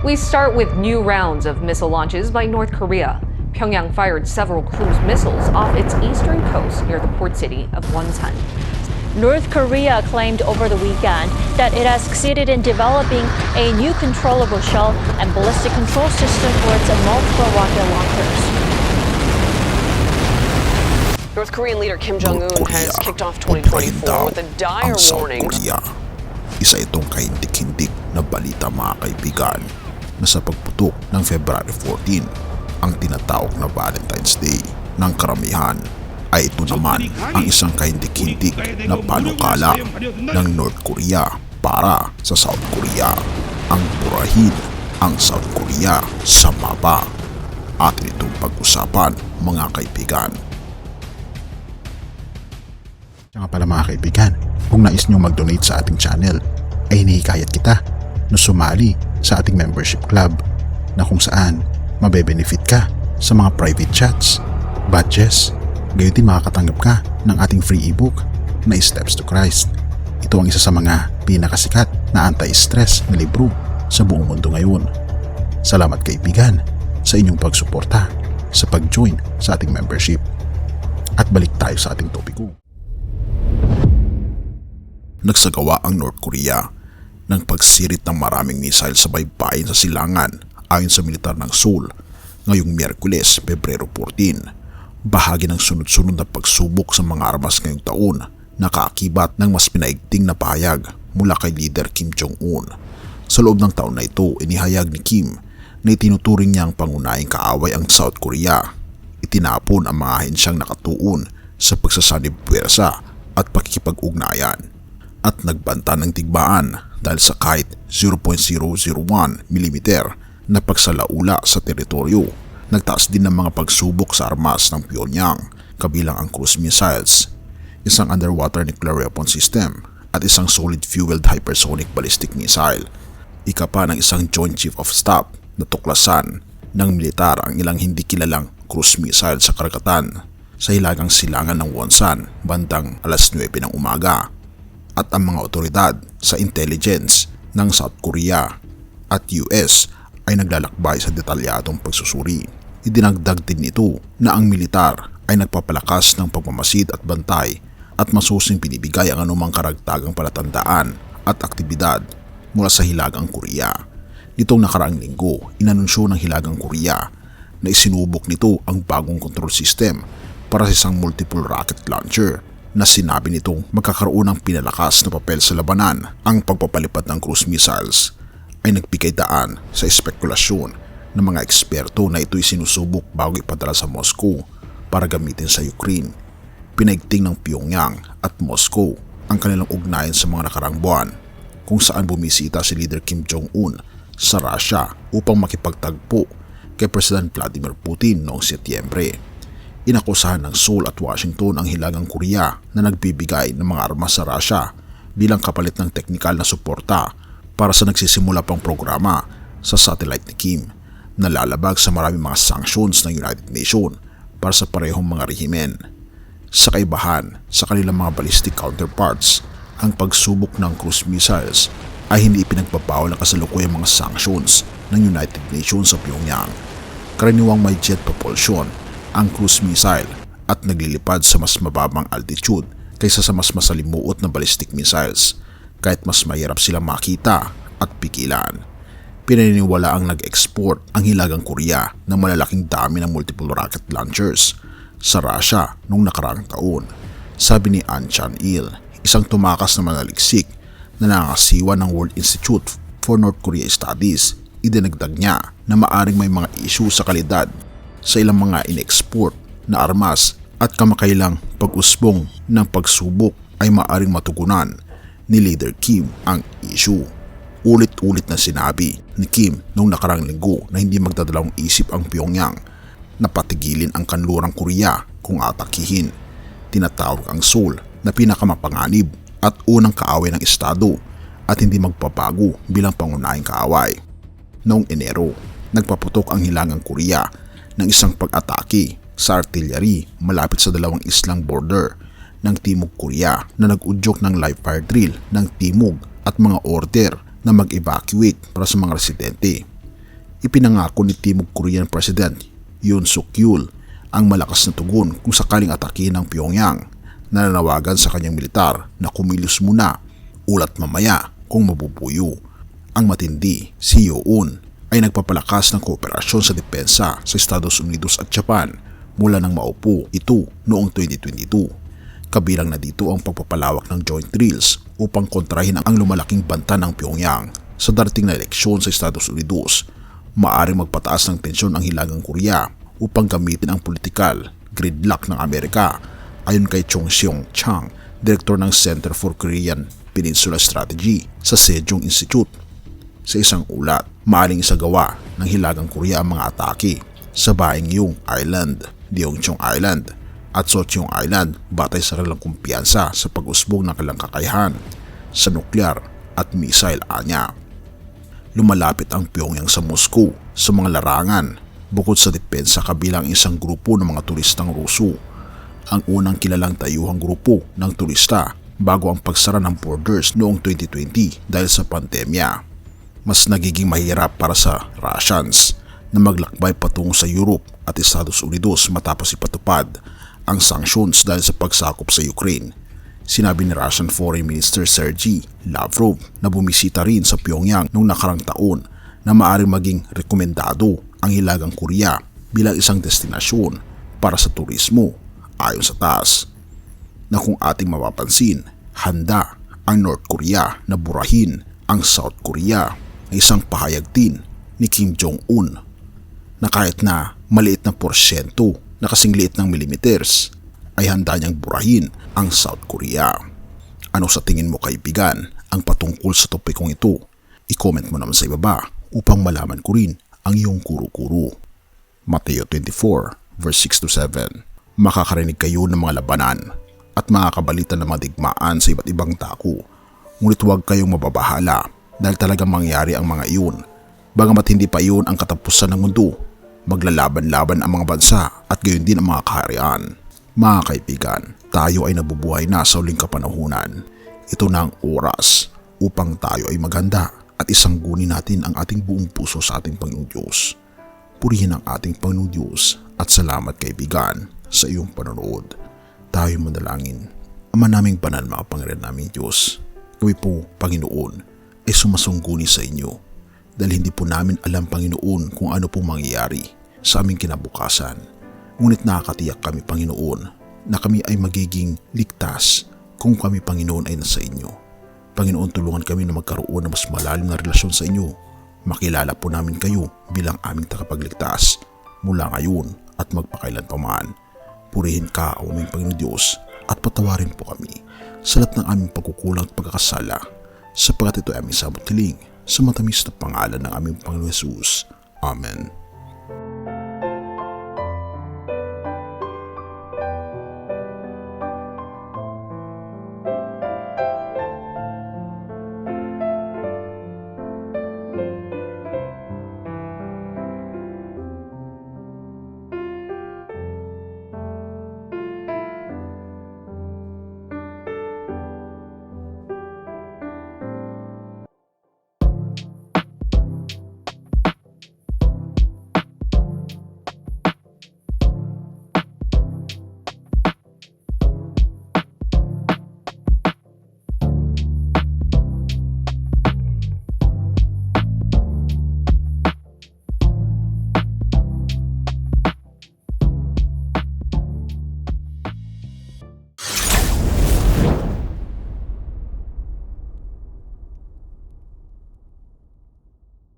We start with new rounds of missile launches by North Korea. Pyongyang fired several cruise missiles off its eastern coast near the port city of Wonsan. North Korea claimed over the weekend that it has succeeded in developing a new controllable shell and ballistic control system for its multiple rocket launchers. North Korean leader Kim Jong-un has kicked off 2024 with a dire warning. Isa itong kahindik-hindik na balita mga kaibigan na sa pagputok ng February 14, ang tinatawag na Valentine's Day ng karamihan, ay ito naman ang isang kahindik-hindik na panukala ng North Korea para sa South Korea. Ang burahin ang South Korea sa mapa. Atin itong pag-usapan mga kaibigan. Kaya pala mga kaibigan, kung nais nyo mag-donate sa ating channel, ay hinihikayat kita na sumali sa ating membership club na kung saan mabe-benefit ka sa mga private chats, badges, gayon din makakatanggap ka ng ating free ebook na Steps to Christ. Ito ang isa sa mga pinakasikat na anti-stress na libro sa buong mundo ngayon. Salamat kaibigan sa inyong pagsuporta sa pag-join sa ating membership. At balik tayo sa ating topiko. Nagsagawa ang North Korea ng pagsirit ng maraming missile sa baybayin sa silangan ayon sa militar ng Seoul ngayong Miyerkules, Pebrero 14. Bahagi ng sunod-sunod na pagsubok sa mga armas ngayong taon na kaakibat ng mas pinaigting na pahayag mula kay Leader Kim Jong-un. Sa loob ng taon na ito, inihayag ni Kim na itinuturing niyang pangunahing kaaway ang South Korea. Itinapon ang mga ahensyang nakatuon sa pagsasanib puwersa at pakikipag-ugnayan at nagbanta ng tigbaan dahil sa kahit 0.001 mm na pagsalaula sa teritoryo. Nagtaas din ng mga pagsubok sa armas ng Pyongyang, kabilang ang cruise missiles, isang underwater nuclear weapon system at isang solid-fueled hypersonic ballistic missile. Ika pa ng isang Joint Chief of Staff na tuklasan ng militar ang ilang hindi kilalang cruise missile sa karagatan sa hilagang silangan ng Wonsan bandang alas 9 ng umaga. At ang mga otoridad sa intelligence ng South Korea at US ay naglalakbay sa detalyadong pagsusuri. Idinagdag din nito na ang militar ay nagpapalakas ng pagmamasid at bantay at masusing pinibigay ang anumang karagtagang palatandaan at aktibidad mula sa Hilagang Korea. Nitong nakaraang linggo, inanunsyo ng Hilagang Korea na isinubok nito ang bagong control system para sa isang multiple rocket launcher na sinabi nitong magkakaroon ng pinalakas na papel sa labanan. Ang pagpapalipad ng cruise missiles ay nagbigay daan sa espekulasyon ng mga eksperto na ito'y sinusubok bago ipadala sa Moscow para gamitin sa Ukraine. Pinaigting ng Pyongyang at Moscow ang kanilang ugnayan sa mga nakaraang buwan, kung saan bumisita si Leader Kim Jong-un sa Russia upang makipagtagpo kay President Vladimir Putin noong Setyembre. Inakusahan ng Seoul at Washington ang Hilagang Korea na nagbibigay ng mga armas sa Russia bilang kapalit ng teknikal na suporta para sa nagsisimula pang programa sa satellite ni Kim na lalabag sa maraming mga sanctions ng United Nations para sa parehong mga rehimen. Sa kaibahan sa kanilang mga ballistic counterparts, ang pagsubok ng cruise missiles ay hindi ipinagbabawal ng kasalukuyang mga sanctions ng United Nations sa Pyongyang. Karaniwang may jet propulsion ang cruise missile at naglilipad sa mas mababang altitude kaysa sa mas masalimuot na ballistic missiles, kahit mas mahirap silang makita at pigilan. Pinaniniwala ang nag-export ang Hilagang Korea ng malalaking dami ng multiple rocket launchers sa Russia noong nakaraang taon. Sabi ni An Chan-il, isang tumakas na manaliksik na nangasiwa ng World Institute for North Korea Studies, idinagdag niya na maaring may mga issue sa kalidad sa ilang mga in-export na armas at kamakailang pag-usbong ng pagsubok ay maaring matugunan ni Leader Kim ang issue. Ulit-ulit na sinabi ni Kim noong nakarang linggo na hindi magdadalawang isip ang Pyongyang na patigilin ang kanlurang Korea kung atakihin. Tinatawag ang Seoul na pinakamapanganib at unang kaaway ng estado at hindi magpapago bilang pangunahing kaaway. Noong Enero, nagpaputok ang Hilagang Korea ng isang pag-atake sa artillery malapit sa dalawang islang border ng Timog Korea na nag-udyok ng live fire drill ng Timog at mga order na mag-evacuate para sa mga residente. Ipinangako ni Timog Korean President Yoon Suk Yeol ang malakas na tugon kung sakaling atakin ng Pyongyang. Nananawagan sa kanyang militar na kumilos muna, ulat mamaya kung mabubuyo. Ang matindi, si Yoon, ay nagpapalakas ng kooperasyon sa depensa sa Estados Unidos at Japan mula nang maupo ito noong 2022. Kabilang na dito ang pagpapalawak ng joint drills upang kontrahin ang lumalaking banta ng Pyongyang sa darating na eleksyon sa Estados Unidos. Maaring magpataas ng tensyon ang Hilagang Korea upang gamitin ang politikal gridlock ng Amerika, ayon kay Chung Seong-chang, direktor ng Center for Korean Peninsula Strategy sa Sejong Institute. Sa isang ulat, maaring isagawa ng Hilagang Korea ang mga atake sa Baekgyeong Island, Deongchong Island at Socheong Island batay sa kanilang kumpiyansa sa pag-usbong ng kanilang kakayahan sa nuklear at missile anya. Lumalapit ang Pyongyang sa Moscow sa mga larangan bukod sa depensa kabilang isang grupo ng mga turistang Ruso, ang unang kilalang tayuhang grupo ng turista bago ang pagsara ng borders noong 2020 dahil sa pandemya. Mas nagiging mahirap para sa Russians na maglakbay patungo sa Europe at Estados Unidos matapos ipatupad ang sanctions dahil sa pagsakop sa Ukraine. Sinabi ni Russian Foreign Minister Sergei Lavrov na bumisita rin sa Pyongyang noong nakarang taon na maaaring maging rekomendado ang Hilagang Korea bilang isang destinasyon para sa turismo ayon sa TASS. Na kung ating mapapansin, handa ang North Korea na burahin ang South Korea na isang pahayag din ni Kim Jong-un na kahit na maliit na porsyento na kasing liit ng millimeters ay handa niyang burahin ang South Korea. Ano sa tingin mo kaibigan ang patungkol sa topikong ito? I-comment mo naman sa ibaba upang malaman ko rin ang iyong kuro-kuro. Mateo 24 verse 6-7. Makakarinig kayo ng mga labanan at makakabalita ng mga digmaan sa iba't ibang dako. Ngunit huwag kayong mababahala dahil talagang mangyari ang mga iyon. Bagamat hindi pa iyon ang katapusan ng mundo, maglalaban-laban ang mga bansa at gayon din ang mga kaharian. Mga kaibigan, tayo ay nabubuhay na sa uling kapanahunan. Ito na ang oras upang tayo ay maghanda at isanggunin natin ang ating buong puso sa ating Panginoong Diyos. Purihin ang ating Panginoong Diyos at salamat kaibigan sa iyong panonood. Tayo manalangin. Ama naming banal, mga Panginoon naming Diyos, kami po, Panginoon, ay sumasungguni sa inyo dahil hindi po namin alam, Panginoon, kung ano pong mangyayari sa aming kinabukasan. Ngunit nakakatiyak kami, Panginoon, na kami ay magiging ligtas kung kami, Panginoon, ay nasa inyo. Panginoon, tulungan kami na magkaroon ng mas malalim na relasyon sa inyo. Makilala po namin kayo bilang aming tagapagligtas mula ngayon at magpakailan pa man. Purihin ka, o aming Panginoon Diyos, at patawarin po kami sa lahat ng aming pagkukulang at pagkakasala, sapagkat ito ay aming sabot hiling sa matamis na pangalan ng aming Panginoon Jesus. Amen.